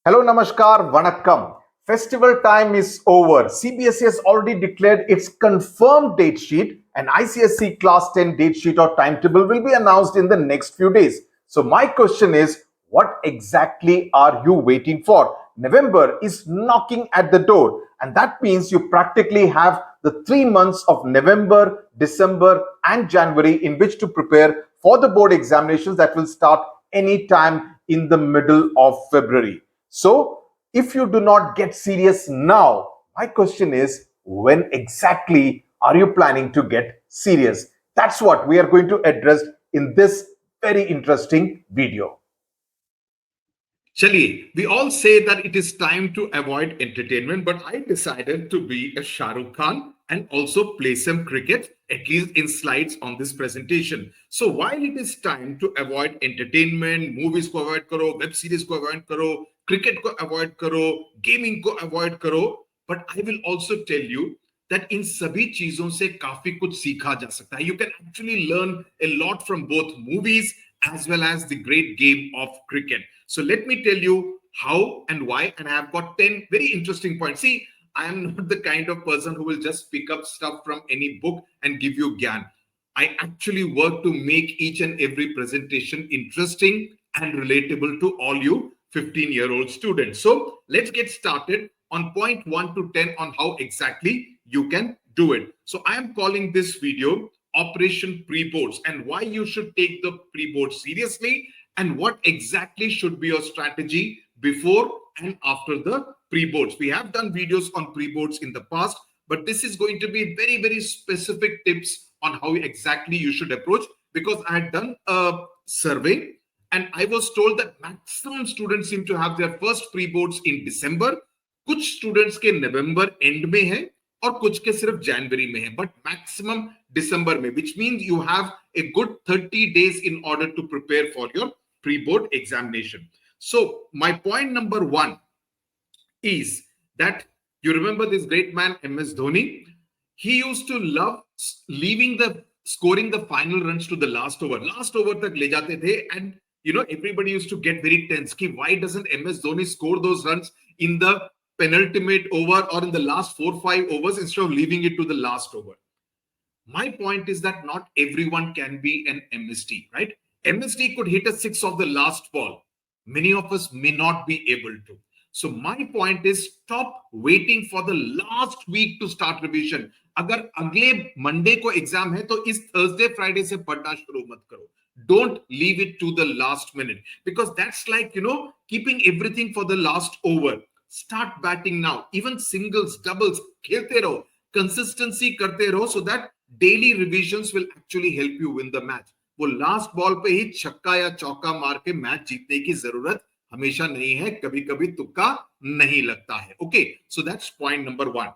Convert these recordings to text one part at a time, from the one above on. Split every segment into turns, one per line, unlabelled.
Hello, Namaskar, Vanakkam. Festival time is over. CBSE has already declared its confirmed date sheet, and ICSE Class 10 date sheet or timetable will be announced in the next few days. So, my question is, what exactly are you waiting for? November is knocking at the door, and that means you practically have the 3 months of November, December, and January in which to prepare for the board examinations that will start anytime in the middle of February. So, if you do not get serious now, my question is, when exactly are you planning to get serious? That's what we are going to address in this very interesting video.
Chaliye, we all say that it is time to avoid entertainment, but I decided to be a Shah Rukh Khan and also play some cricket, at least in slides on this presentation. So while it is time to avoid entertainment, movies ko avoid karo, web series ko avoid karo, cricket ko avoid karo, gaming ko avoid karo, but I will also tell you that in सभी चीजों से काफी कुछ सीखा जा सकता है. You can actually learn a lot from both movies as well as the great game of cricket. So let me tell you how and why, and I have got 10 very interesting points. See, I am not the kind of person who will just pick up stuff from any book and give you gyan. I actually work to make each and every presentation interesting and relatable to all you 15-year-old students. So let's get started on point 1 to 10 on how exactly you can do it. So I am calling this video Operation Pre-Boards and why you should take the pre-board seriously and what exactly should be your strategy before and after the pre-boards. We have done videos on pre-boards in the past, but this is going to be very, very specific tips on how exactly you should approach, because I had done a survey and I was told that maximum students seem to have their first pre-boards in December. कुछ students के नवंबर and में है और कुछ के सिर्फ जनवरी में है, बट मैक्सिमम दिसंबर में, which means you have a good 30 days in order to prepare for your pre-board examination. So my point number 1 is that you remember this great man MS Dhoni. He used to love scoring the final runs to the last over tak le jate the, and everybody used to get very tense ki why doesn't MS Dhoni score those runs in the penultimate over or in the last 4-5 overs instead of leaving it to the last over. My point is that not everyone can be an MSD, right? MSD could hit a 6 of the last ball. Many of us may not be able to. So my point is, stop waiting for the last week to start revision. अगर अगले Monday को exam है तो इस Thursday Friday से पढ़ना शुरू मत करो. Don't leave it to the last minute, because that's like keeping everything for the last over. Start batting now. Even singles, doubles, खेलते रहो, consistency करते रहो, so that daily revisions will actually help you win the match. वो last ball पे ही छक्का या चौका मार के मैच जीतने की जरूरत हमेशा नहीं है, कभी-कभी तुक्का नहीं लगता है. Okay, so that's point number 1.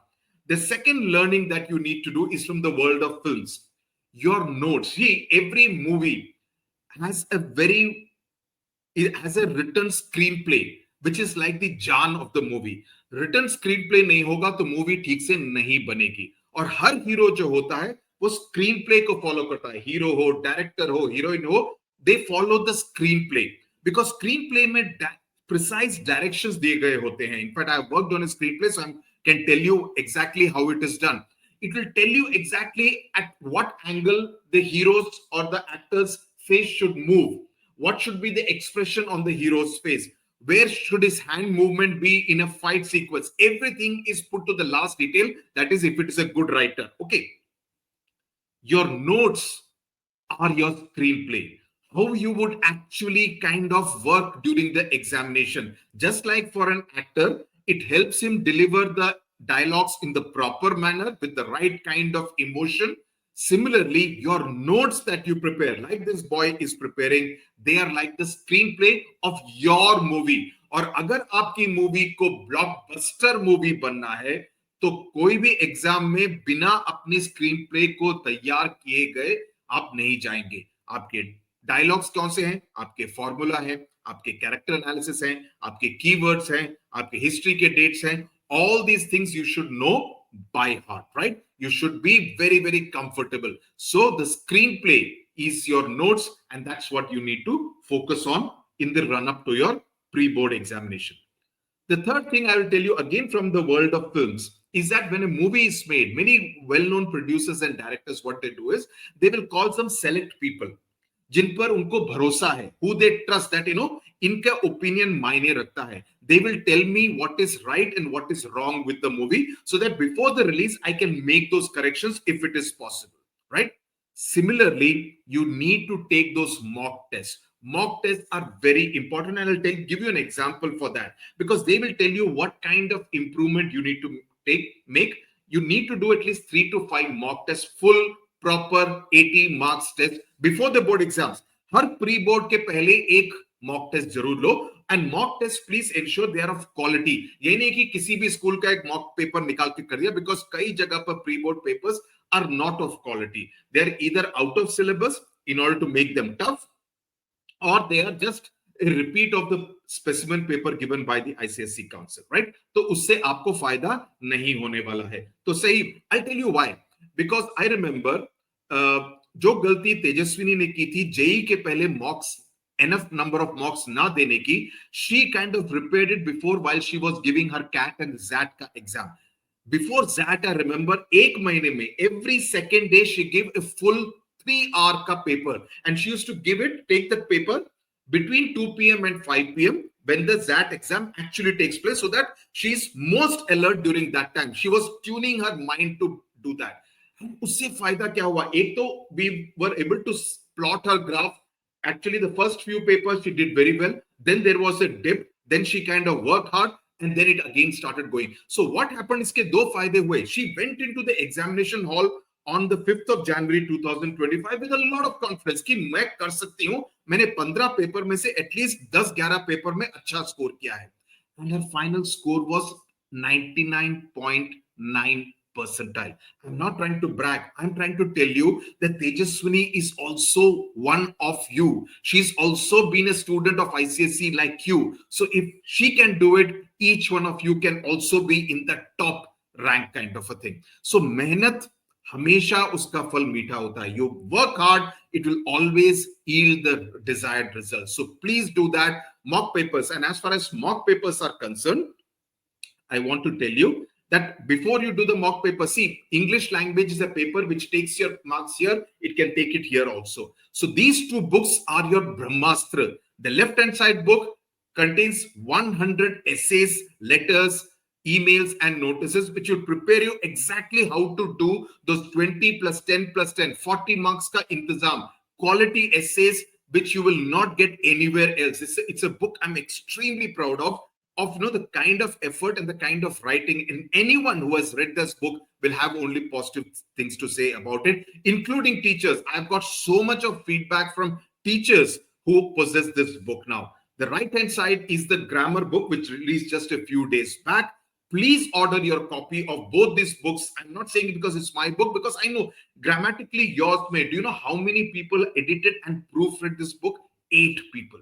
The second learning that you need to do is from the world of films. Your notes. See, every movie has a written screenplay, which is like the jaan of the movie. Written screenplay नहीं होगा तो movie ठीक से नहीं बनेगी. और हर hero जो होता है वो स्क्रीन प्ले को फॉलो करता है. हीरो हो, डायरेक्टर हो, हीरोइन हो, they follow the screenplay, because screenplay में प्रिसाइज डायरेक्शंस दिए गए होते हैं. In fact I have worked on a screenplay, so I can tell you exactly how it is done. It will tell you exactly at what angle the heroes or the actor's face should move. What should be the expression on the hero's face? Where should his hand movement be in a fight sequence? Everything is put to the last detail. That is, if it is a good writer. Okay. Your notes are your screenplay. How you would actually kind of work during the examination. Just like for an actor, it helps him deliver the dialogues in the proper manner with the right kind of emotion. Similarly, your notes that you prepare, like this boy is preparing, they are like the screenplay of your movie. और अगर आपकी movie को blockbuster movie बनना है तो कोई भी exam में बिना अपने स्क्रीन प्ले को तैयार किए गए आप नहीं जाएंगे. आपके डायलॉग्स कौन से हैं? आपके फॉर्मूला है, आपके कैरेक्टर एनालिसिस हैं, आपके कीवर्ड्स हैं, आपके हिस्ट्री के डेट्स हैं. All these things you should know by heart, right? You should be very, very comfortable. So the screenplay is your notes, and that's what you need to focus on in the run up to your pre-board examination. The third thing I will tell you again from the world of films is that when a movie is made, many well-known producers and directors, what they do is they will call some select people जिन पर उनको भरोसा है, who they trust that इनका opinion मायने रखता है. They will tell me what is right and what is wrong with the movie so that before the release I can make those corrections if it is possible, right? Similarly, you need to take those mock tests. Mock tests are very important, and I'll give you an example for that, because they will tell you what kind of improvement you need to make. You need to do at least 3 to 5 mock tests, full proper 80 marks test before the board exams. हर pre board के पहले एक mock test जरूर लो, and mock test please ensure they are of quality. ये नहीं कि किसी भी स्कूल का एक मॉक पेपर निकाल के कर दिया, बिकॉज कई जगह पर pre board papers are not of quality. They are either out of syllabus in order to make them tough, or they are just a repeat of the specimen paper given by the ICSE Council, right? तो उससे आपको फायदा नहीं होने वाला है. तो सही, I'll tell you why. Because I remember जो गलती तेजस्विनी ने की थी जेई के पहले मॉक्स, enough number of mocks ना देने की, she kind of prepared it before while she was giving her CAT and ZAT का exam. Before that, I remember, एक महीने में every second day she gave a full 3-hour का paper, and she used to take the paper between 2 p.m. and 5 p.m. when the ZAT exam actually takes place, so that she's most alert during that time. She was tuning her mind to do that. उससे फायदा क्या हुआ? एक तो we were able to plot her graph. Actually, the first few papers she did very well. Then there was a dip. Then she kind of worked hard. And then it again started going. So what happened? इसके दो फायदे हुए. She went into the examination hall on the 5th of January 2025 with a lot of confidence कि मैं कर सकती हूँ. मैंने 15 पेपर में से at least 10-11 पेपर में अच्छा स्कोर किया है. And her final score was 99.9 percentile. I'm not trying to brag. I'm trying to tell you that Tejaswini is also one of you. She's also been a student of ICSE like you. So if she can do it, each one of you can also be in the top rank kind of a thing. So मेहनत हमेशा उसका फल मीठा होता है. You work hard, it will always yield the desired result. So please do that. Mock papers. And as far as mock papers are concerned, I want to tell you that before you do the mock paper, see, English language is a paper which takes your marks here. It can take it here also. So these two books are your Brahmastra. The left-hand side book contains 100 essays, letters, emails, and notices, which will prepare you exactly how to do those 20 plus 10 plus 10, 40 marks ka intizam, quality essays, which you will not get anywhere else. It's a book I'm extremely proud of the kind of effort and the kind of writing, and anyone who has read this book will have only positive things to say about it, including teachers. I've got so much of feedback from teachers who possess this book now. The right hand side is the grammar book, which released just a few days back. Please order your copy of both these books. I'm not saying it because it's my book, because I know grammatically yours made. Do you know how many people edited and proofread this book? 8 people.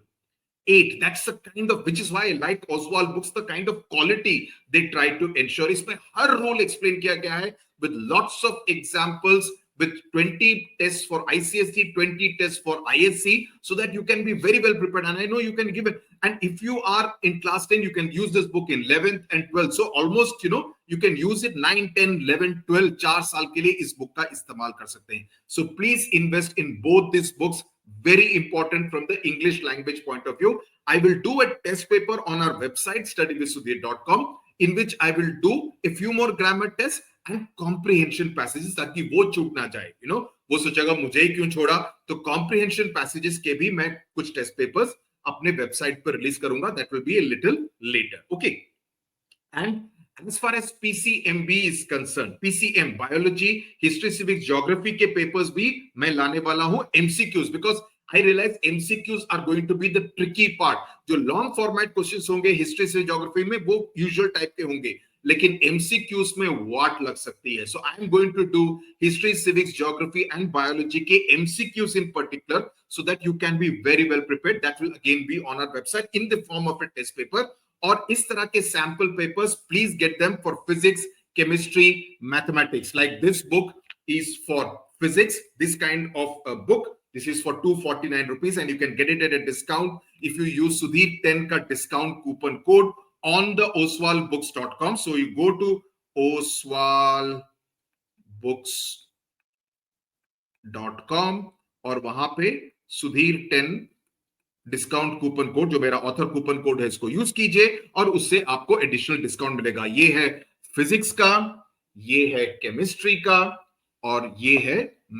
8. That's the kind of, which is why I like Oswald books, the kind of quality they try to ensure. इसमें हर rule explain किया गया है with lots of examples, with 20 tests for ICSE, 20 tests for ISC, so that you can be very well prepared. And I know you can give it. And if you are in class 10, you can use this book in 11th and 12th. So almost, you can use it 9, 10, 11, 12, 4 साल के लिए इस book का इस्तेमाल कर सकते हैं. So please invest in both these books. Very important from the English language point of view. I will do a test paper on our website, studywithsudhir.com, in which I will do a few more grammar tests and comprehension passages, ताकि वो छूट ना जाए. वो सोचेगा मुझे ही क्यों छोड़ा. तो comprehension passages के भी मैं कुछ test papers अपने website पर release करूंगा. That will be a little later. Okay. And as far as PCMB is concerned, PCM, Biology, History, Civics, Geography के papers भी मैं लाने वाला हूँ MCQs, because I realize MCQs are going to be the tricky part. जो long format questions होंगे History, Civics, Geography में वो usual type के होंगे, लेकिन MCQs में what लग सकती है. So I am going to do History, Civics, Geography and Biology के MCQs in particular, so that you can be very well prepared. That will again be on our website in the form of a test paper. और इस तरह के sample papers, please get them for physics, chemistry, mathematics. Like this book is for physics, this kind of a book. This is for 249 rupees, and you can get it at a discount if you use Sudhir 10 ka discount coupon code. on the oswalbooks.com. So you go to oswalbooks.com और वहां पे Sudhir 10 discount coupon code, जो मेरा author coupon code है, इसको use कीजिए और उससे आपको एडिशनल डिस्काउंट मिलेगा। ये है फिजिक्स का, ये है केमिस्ट्री का और ये है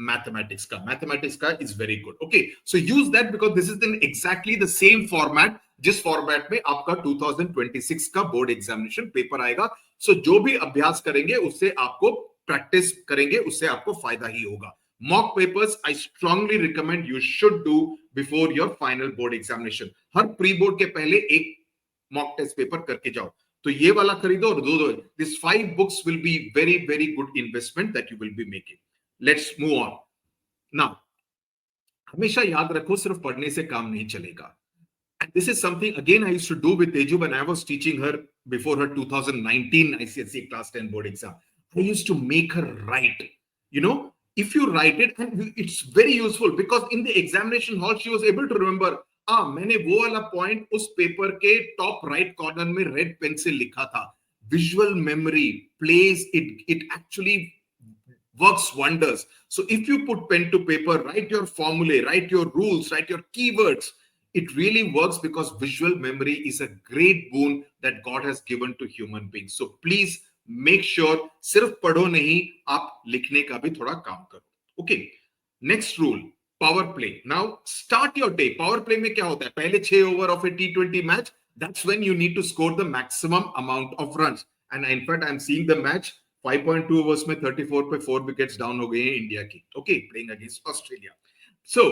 मैथमेटिक्स का। मैथमेटिक्स का is very good. Okay, so use that because this is in exactly the same format जिस फॉर्मेट में आपका 2026 का बोर्ड एग्जामिनेशन पेपर आएगा। सो जो भी अभ्यास करेंगे उससे आपको, प्रैक्टिस करेंगे उससे आपको फायदा ही होगा। mock papers I strongly recommend you should do before your final board examination. Her pre board के पहले एक मॉक टेस्ट पेपर करके जाओ। तो ये वाला खरीदो और दो। This 5 books will be very very good investment that you will be making. Let's move on now. हमेशा याद रखो सिर्फ पढ़ने से काम नहीं चलेगा। And this is something again I used to do with Teju when I was teaching her before her 2019 ICSE Class 10 board exam. I used to make her write. You know, if you write it, and it's very useful because in the examination hall she was able to remember, मैंने वो वाला point उस paper के top right corner में red pen से लिखा था। Visual memory plays it actually works wonders. So if you put pen to paper, write your formulae, write your rules, write your keywords, it really works because visual memory is a great boon that God has given to human beings. So please make sure सिर्फ पढ़ो नहीं, आप लिखने का भी थोड़ा काम करो। Okay, next rule, power play. Now start your day. Power play में क्या होता है? पहले 6 over of A T20 match, that's when you need to score the maximum amount of runs. And in fact, I'm seeing the match 5.2 overs में 34 पे 4 wickets down हो गए हैं इंडिया की। Okay, playing against Australia. So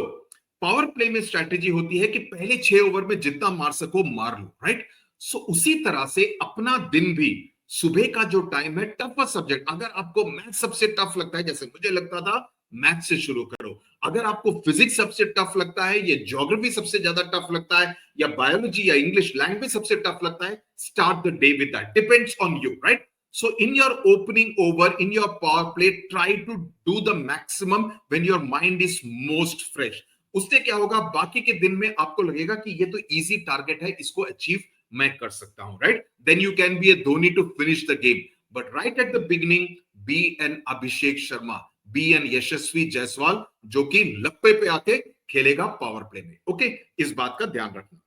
power play में strategy होती है कि पहले 6 ओवर में जितना मार सको मार लो, राइट? सो उसी तरह से अपना दिन भी, सुबह का जो टाइम है, टफेस्ट सब्जेक्ट, अगर आपको मैथ सबसे टफ लगता है, जैसे मुझे लगता था, मैथ से शुरू करो। अगर आपको फिजिक्स सबसे टफ लगता है, या ज्योग्राफी सबसे ज्यादा टफ लगता है, या बायोलॉजी या इंग्लिश लैंग्वेज सबसे टफ लगता है, start the day with that. Depends on you, right? So in your opening over, in your power play, try to do the maximum when your mind is most fresh. उससे क्या होगा, बाकी के दिन में आपको लगेगा कि ये तो इजी टारगेट है, इसको अचीव मैं कर सकता हूं, right? Then you can be a Dhoni to finish the game, but right at the beginning be an Abhishek Sharma, be an Yashasvi Jaiswal, जो कि लप्पे पे आके खेलेगा पावर प्ले में। ओके, इस बात का ध्यान रखना,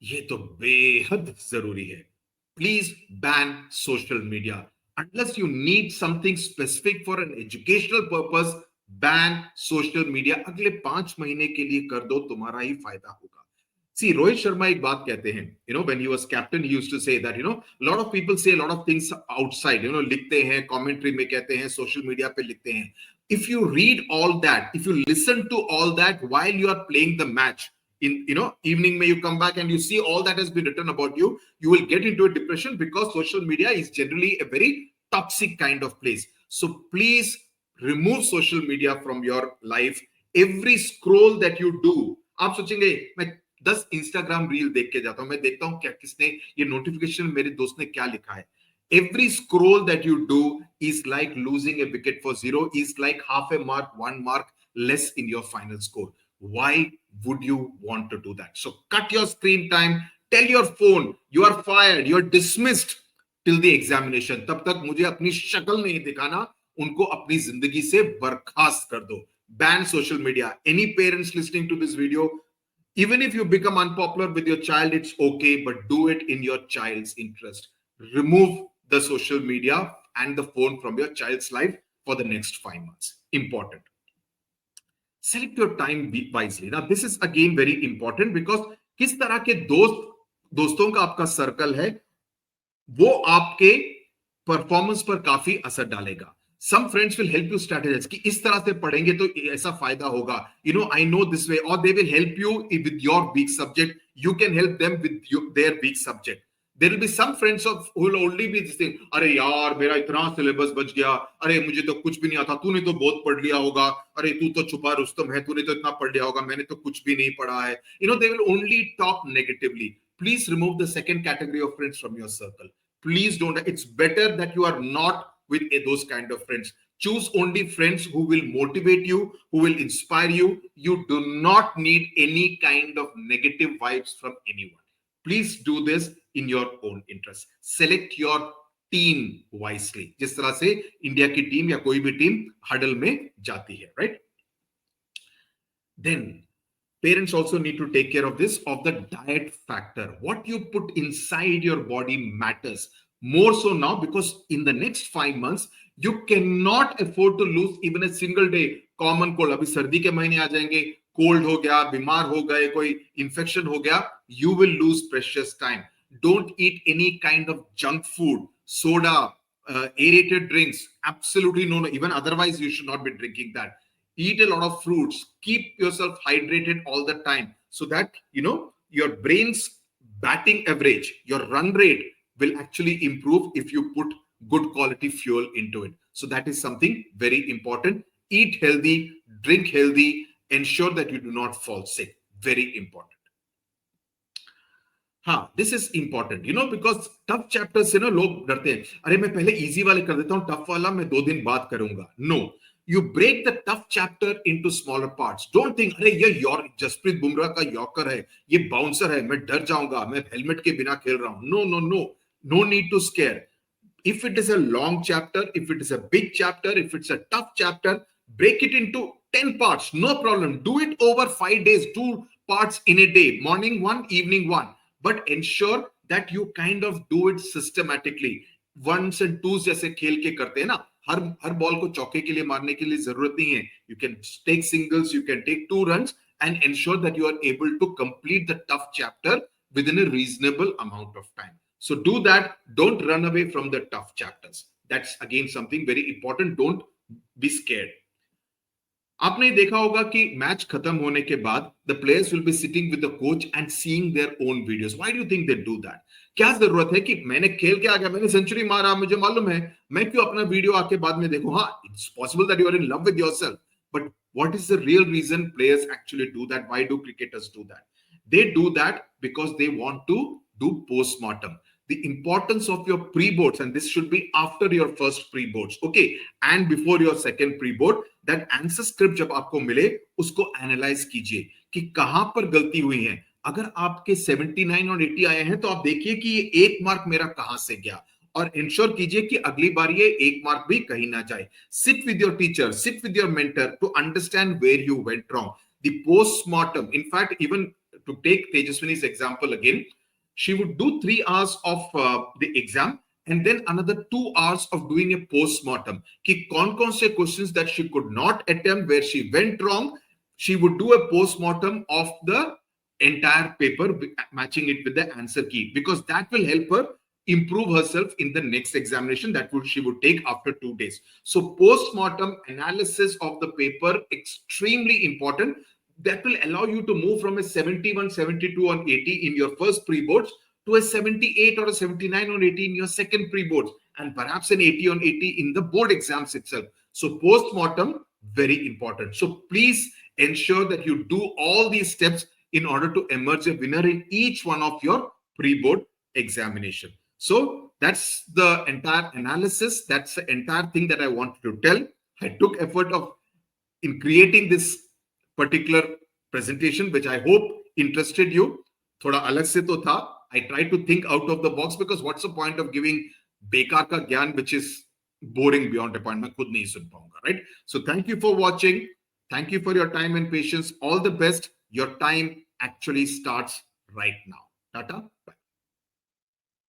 ये तो बेहद जरूरी है। Please ban social media unless you need something specific for an educational purpose. Ban social media, अगले 5 महीने के लिए कर दो, तुम्हारा ही फायदा होगा। See, रोहित शर्मा एक बात कहते हैं, you know, when he was captain, he used to say that, you know, a lot of people say a lot of things outside, you know, लिखते हैं, commentary में कहते हैं, social media पे लिखते हैं। If you read all that, if you listen to all that while you are playing the match, in, you know, evening may you come back and you see all that has been written about you, you will get into a depression because social media is generally a very toxic kind of place. So please remove social media from your life. Every scroll that you do, आप सोचेंगे मैं 10 Instagram reel देख के जाता हूं, मैं देखता हूं क्या किसने ये नोटिफिकेशन, मेरे दोस्त ने क्या लिखा है। Every scroll that you do is like losing a wicket for 0, is like half a mark, 1 mark less in your final score. Why would you want to do that? So cut your screen time. Tell your phone you are fired, you are dismissed till the examination. तब तक मुझे अपनी शक्ल नहीं दिखाना, उनको अपनी जिंदगी से बर्खास्त कर दो। Ban social media. Any parents listening to this video, even if you become unpopular with your child, it's okay, but do it in your child's interest. Remove the social media and the phone from your child's life for the next 5 months. Important. Select your time wisely. Now this is again very important because किस तरह के दोस्तों का आपका circle है, वो आपके performance पर काफी असर डालेगा। Some friends will help you strategize कि इस तरह से पढ़ेंगे तो ऐसा फायदा होगा, you know, I know this way, or they will help you with your weak subject, you can help them with their weak subject. There will be some friends of who will only be this thing, अरे यार मेरा इतना syllabus बच गया, अरे मुझे तो कुछ भी नहीं आता, तूने तो बहुत पढ़ लिया होगा, अरे तू तो छुपा रुस्तम है, तूने तो इतना पढ़ लिया होगा, मैंने तो कुछ भी नहीं पढ़ा है। You know, they will only talk negatively. Please remove the second category of friends from your circle. Please don't. It's better that you are not with those kind of friends. Choose only friends who will motivate you, who will inspire you. You do not need any kind of negative vibes from anyone. Please do this in your own interest. Select your team wisely, जिस तरह से India की team या कोई भी team huddle में जाती है, right? Then parents also need to take care of this, of the diet factor. What you put inside your body matters more so now, because in the next 5 months you cannot afford to lose even a single day. Common cold, अभी सर्दी के महीने आ जाएंगे, cold हो गया, बीमार हो गए, कोई इंफेक्शन हो गया, you will lose precious time. Don't eat any kind of junk food, soda, aerated drinks. Absolutely no. Even otherwise you should not be drinking that. Eat a lot of fruits, keep yourself hydrated all the time, so that your brain's batting average, your run rate will actually improve if you put good quality fuel into it. So that is something very important. Eat healthy, drink healthy, ensure that you do not fall sick. Very important. हाँ, this is important, because tough chapter से ना लोग डरते हैं, अरे मैं पहले easy वाले कर देता हूं, टफ वाला मैं 2 दिन बाद करूंगा. No, you break the tough chapter into smaller parts. Don't think, अरे ये जसप्रीत बुमराह का यॉर्कर है, ये बाउंसर है, मैं डर जाऊंगा, मैं हेलमेट के बिना खेल रहा हूं. No no no, no need to scare. If it is a long chapter, if it is a big chapter, if it's a tough chapter, break it into 10 parts. No problem. Do it over 5 days, 2 parts in a day, morning one, evening one. But ensure that you kind of do it systematically. Ones and twos जैसे खेल के करते हैं ना, हर ball को चौके के लिए मारने के लिए जरूरत नहीं है. You can take singles, you can take 2 runs, and ensure that you are able to complete the tough chapter within a reasonable amount of time. So do that. Don't run away from the tough chapters. That's again something very important. Don't be scared. आपने देखा होगा कि match खत्म होने के बाद the players will be sitting with the coach and seeing their own videos. Why do you think they do that? क्या जरूरत है कि मैंने खेल के आ गया, मैंने सेंचुरी मारा, मुझे मालूम है, मैं क्यों अपना वीडियो आके बाद में देखूं? हाँ, it's possible that you are in love with yourself, but what is the real reason players actually do that? Why do cricketers do that? They do that because they want to do post-mortem. The importance of your pre-boards, and this should be after your first pre-boards, okay, and before your second pre-board. That answer script जब आपको मिले, उसको analyse कीजिए कि कहां पर गलती हुई है. अगर आपके 79 और 80 आए हैं, तो आप देखिए कि ये 1 मार्क मेरा कहां से गया, और इंश्योर कीजिए कि अगली बार ये 1 मार्क भी कहीं ना जाए. Sit with your teacher, sit with your mentor to understand where you went wrong. The post-mortem, in fact, even to take Tejaswini's example again, she would do 3 hours of the exam and then another 2 hours of doing a post-mortem. Ki kaun se questions that she could not attempt, where she went wrong, she would do a post-mortem of the entire paper, matching it with the answer key, because that will help her improve herself in the next examination that she would take after 2 days. So post-mortem analysis of the paper, extremely important. That will allow you to move from a 71, 72 on 80 in your first pre-boards to a 78 or a 79 on 80 in your second pre-boards, and perhaps an 80 on 80 in the board exams itself. So post-mortem, very important. So please ensure that you do all these steps in order to emerge a winner in each one of your pre-board examination. So that's the entire analysis. That's the entire thing that I wanted to tell. I took effort in creating this particular presentation, which I hope interested you. थोड़ा अलग से तो था. I try to think out of the box, because what's the point of giving बेकार का ज्ञान which is boring beyond a point? मैं खुद नहीं सुन पाऊंगा, right? So thank you for watching. Thank you for your time and patience. All the best. Your time actually starts right now. Tata. Bye.